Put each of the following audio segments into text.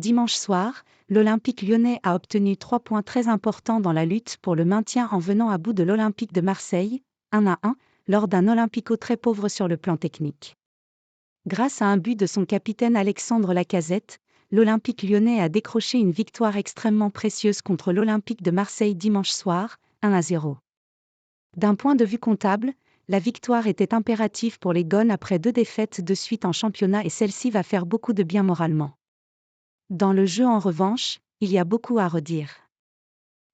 Dimanche soir, l'Olympique lyonnais a obtenu 3 points très importants dans la lutte pour le maintien en venant à bout de l'Olympique de Marseille, 1-1, lors d'un Olympico très pauvre sur le plan technique. Grâce à un but de son capitaine Alexandre Lacazette, l'Olympique lyonnais a décroché une victoire extrêmement précieuse contre l'Olympique de Marseille dimanche soir, 1-0. D'un point de vue comptable, la victoire était impérative pour les Gones après 2 défaites de suite en championnat et celle-ci va faire beaucoup de bien moralement. Dans le jeu en revanche, il y a beaucoup à redire.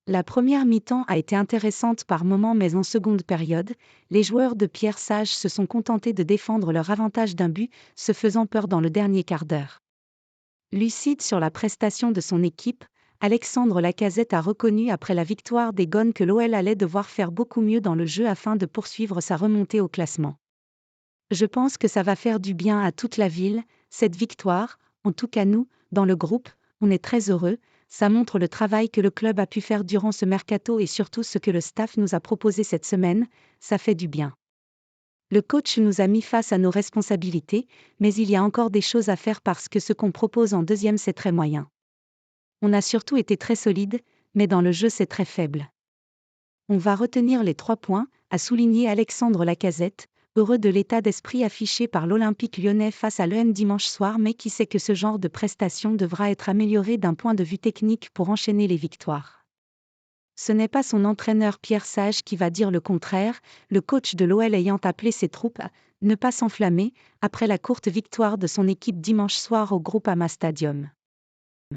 La première mi-temps a été intéressante par moments mais en seconde période, les joueurs de Pierre Sage se sont contentés de défendre leur avantage d'un but, se faisant peur dans le dernier quart d'heure. Lucide sur la prestation de son équipe, Alexandre Lacazette a reconnu après la victoire des Gones que l'OL allait devoir faire beaucoup mieux dans le jeu afin de poursuivre sa remontée au classement. Je pense que ça va faire du bien à toute la ville, cette victoire, en tout cas nous, dans le groupe, on est très heureux, ça montre le travail que le club a pu faire durant ce mercato et surtout ce que le staff nous a proposé cette semaine, ça fait du bien. Le coach nous a mis face à nos responsabilités, mais il y a encore des choses à faire parce que ce qu'on propose en deuxième c'est très moyen. On a surtout été très solide, mais dans le jeu c'est très faible. On va retenir les 3 points, a souligné Alexandre Lacazette, heureux de l'état d'esprit affiché par l'Olympique lyonnais face à l'EN dimanche soir mais qui sait que ce genre de prestation devra être amélioré d'un point de vue technique pour enchaîner les victoires. Ce n'est pas son entraîneur Pierre Sage qui va dire le contraire, le coach de l'OL ayant appelé ses troupes à ne pas s'enflammer après la courte victoire de son équipe dimanche soir au Groupama Stadium.